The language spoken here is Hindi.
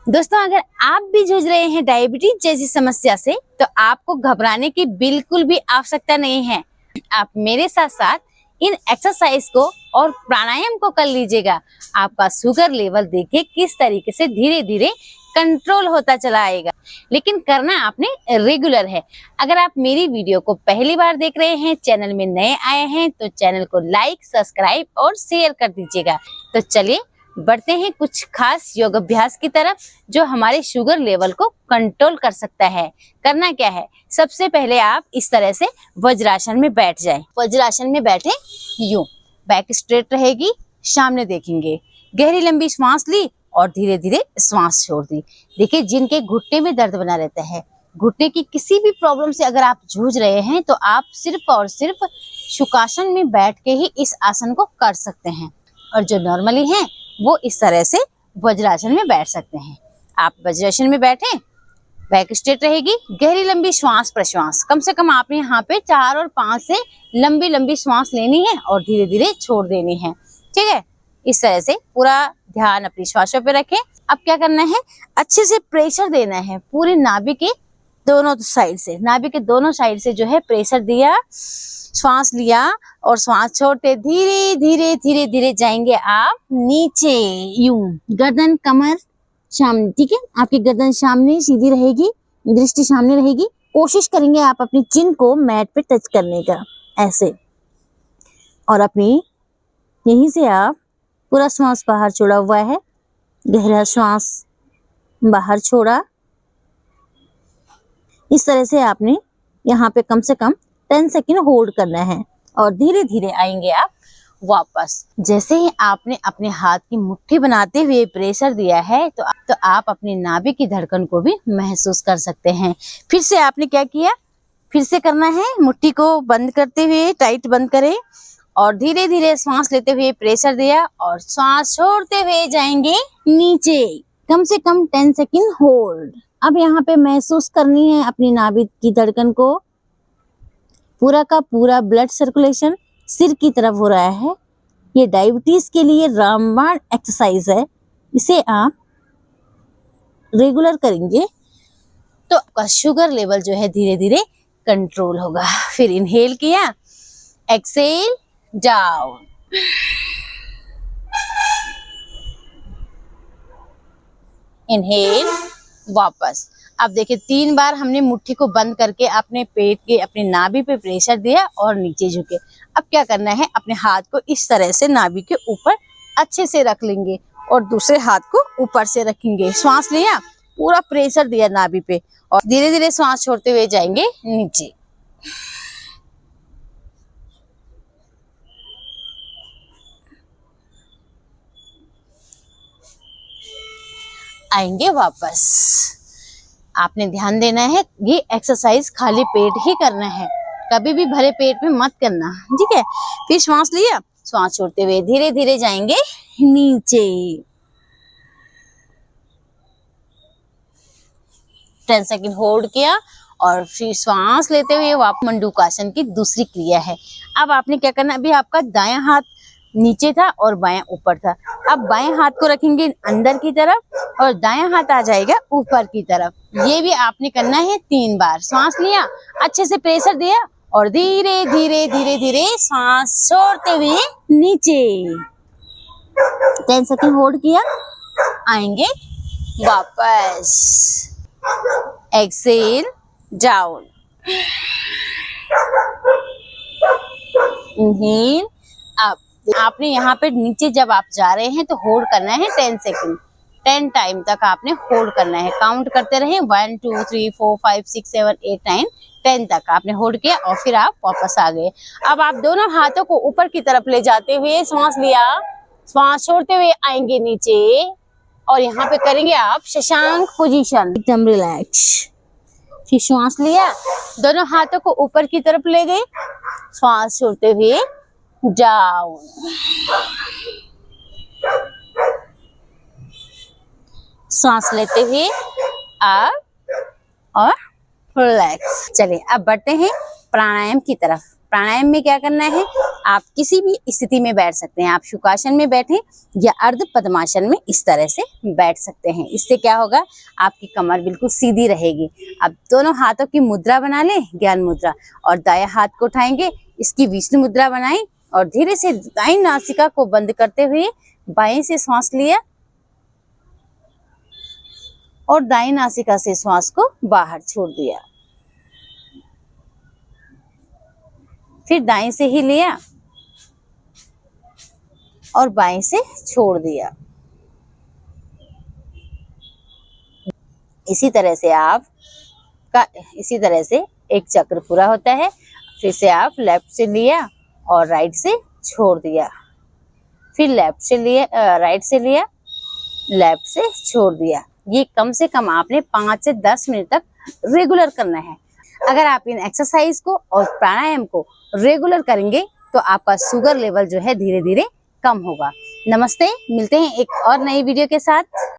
दोस्तों, अगर आप भी जूझ रहे हैं डायबिटीज जैसी समस्या से तो आपको घबराने की बिल्कुल भी आवश्यकता नहीं है। आप मेरे साथ साथ इन एक्सरसाइज को और प्राणायाम को कर लीजिएगा। आपका शुगर लेवल देखिए किस तरीके से धीरे धीरे कंट्रोल होता चला आएगा, लेकिन करना आपने रेगुलर है। अगर आप मेरी वीडियो को पहली बार देख रहे हैं, चैनल में नए आए हैं, तो चैनल को लाइक, सब्सक्राइब और शेयर कर दीजिएगा। तो चलिए बढ़ते हैं कुछ खास योग अभ्यास की तरफ जो हमारे शुगर लेवल को कंट्रोल कर सकता है। करना क्या है, सबसे पहले आप इस तरह से वज्रासन में बैठ जाएं। वज्रासन में बैठे यूं, बैक स्ट्रेट रहेगी, सामने देखेंगे, गहरी लंबी श्वास ली और धीरे धीरे श्वास छोड़ दी। देखिए, जिनके घुटने में दर्द बना रहता है, घुटने की किसी भी प्रॉब्लम से अगर आप जूझ रहे हैं तो आप सिर्फ और सिर्फ सुखासन में बैठ के ही इस आसन को कर सकते हैं। और जो नॉर्मली हैं वो इस तरह से वज्रासन में बैठ सकते हैं। आप वज्रासन में बैठे, बैक स्ट्रेट रहेगी, गहरी लंबी श्वास प्रश्वास, कम से कम आपने यहाँ पे 4 और 5 से लंबी लंबी श्वास लेनी है और धीरे धीरे छोड़ देनी है। ठीक है, इस तरह से पूरा ध्यान अपनी श्वासों पे रखें। अब क्या करना है, अच्छे से प्रेशर देना है पूरे नाभि के दोनों साइड से। नाभि के दोनों साइड से जो है प्रेशर दिया, श्वास लिया और श्वास छोड़ते धीरे धीरे धीरे धीरे जाएंगे आप नीचे, यूं गर्दन कमर सामने। ठीक है, आपकी गर्दन सामने सीधी रहेगी, दृष्टि सामने रहेगी। कोशिश करेंगे आप अपनी चिन को मैट पे टच करने का, ऐसे। और अपनी यहीं से आप पूरा श्वास बाहर छोड़ा हुआ है, गहरा श्वास बाहर छोड़ा। इस तरह से आपने यहाँ पे कम से कम 10 सेकेंड होल्ड करना है और धीरे धीरे आएंगे आप वापस। जैसे ही आपने अपने हाथ की मुट्ठी बनाते हुए प्रेशर दिया है तो आप अपनी नाभि की धड़कन को भी महसूस कर सकते हैं। फिर से आपने क्या किया, फिर से करना है, मुट्ठी को बंद करते हुए टाइट बंद करें और धीरे धीरे श्वास लेते हुए प्रेशर दिया और श्वास छोड़ते हुए जाएंगे नीचे। कम से कम 10 सेकेंड होल्ड। अब यहाँ पे महसूस करनी है अपनी नाभि की धड़कन को। पूरा का पूरा ब्लड सर्कुलेशन सिर की तरफ हो रहा है। ये डायबिटीज के लिए रामबाण एक्सरसाइज है, इसे आप रेगुलर करेंगे तो आपका शुगर लेवल जो है धीरे धीरे कंट्रोल होगा। फिर इनहेल किया, एक्सेल, डाउन, इनहेल, वापस। अब देखिए 3 बार हमने मुट्ठी को बंद करके अपने पेट के, अपने नाभि पे प्रेशर दिया और नीचे झुके। अब क्या करना है, अपने हाथ को इस तरह से नाभि के ऊपर अच्छे से रख लेंगे और दूसरे हाथ को ऊपर से रखेंगे। श्वास लिया, पूरा प्रेशर दिया नाभि पे और धीरे धीरे श्वास छोड़ते हुए जाएंगे नीचे। आएंगे वापस। आपने ध्यान देना है, ये एक्सरसाइज खाली पेट ही करना है, कभी भी भरे पेट में मत करना। ठीक है, फिर श्वास लिया, श्वास छोड़ते हुए धीरे धीरे जाएंगे नीचे। 10 सेकेंड होल्ड किया और फिर श्वास लेते हुए वापस मंडूकासन की दूसरी क्रिया है। अब आपने क्या करना, अभी आपका दायां हाथ नीचे था और बायां ऊपर था। अब बाएं हाथ को रखेंगे अंदर की तरफ और दायां हाथ आ जाएगा ऊपर की तरफ। ये भी आपने करना है 3 बार। श्वास लिया, अच्छे से प्रेशर दिया और धीरे धीरे धीरे धीरे सांस छोड़ते हुए नीचे। 10 सेकेंड होल्ड किया, आएंगे वापस। Exhale, down, inhale, up. आपने यहाँ पे नीचे जब आप जा रहे हैं तो होल्ड करना है 10 सेकेंड। 10 टाइम तक आपने होल्ड करना है, काउंट करते रहे 1 2 3 4 5 6 7 8 9 10 तक आपने होल्ड किया और फिर आप वापस आ गए। अब आप दोनों हाथों को ऊपर की तरफ ले जाते हुए श्वास लिया, श्वास छोड़ते हुए आएंगे नीचे और यहाँ पे करेंगे आप शशांक पोजीशन, एकदम रिलैक्स। फिर श्वास लिया, दोनों हाथों को ऊपर की तरफ ले गए, श्वास छोड़ते हुए डाउन, सांस लेते हुए अप और रिलैक्स। चलिए अब बढ़ते हैं प्राणायाम की तरफ। प्राणायाम में क्या करना है, आप किसी भी स्थिति में बैठ सकते हैं। आप शुकासन में बैठें या अर्ध पद्मासन में इस तरह से बैठ सकते हैं। इससे क्या होगा, आपकी कमर बिल्कुल सीधी रहेगी। अब दोनों हाथों की मुद्रा बना लें, ज्ञान मुद्रा, और दाएं हाथ को उठाएंगे, इसकी विष्णु मुद्रा बनाएं और धीरे से दाईं नासिका को बंद करते हुए बाएं से श्वास लिया और दाईं नासिका से श्वास को बाहर छोड़ दिया। फिर दाएं से ही लिया और बाएं से छोड़ दिया। इसी तरह से एक चक्र पूरा होता है। फिर से आप लेफ्ट से लिया और राइट से छोड़ दिया, फिर लेफ्ट से लिया, राइट से लिया, लेफ्ट से छोड़ दिया। ये कम से कम आपने 5 से 10 मिनट तक रेगुलर करना है। अगर आप इन एक्सरसाइज को और प्राणायाम को रेगुलर करेंगे तो आपका शुगर लेवल जो है धीरे धीरे कम होगा। नमस्ते, मिलते हैं एक और नई वीडियो के साथ।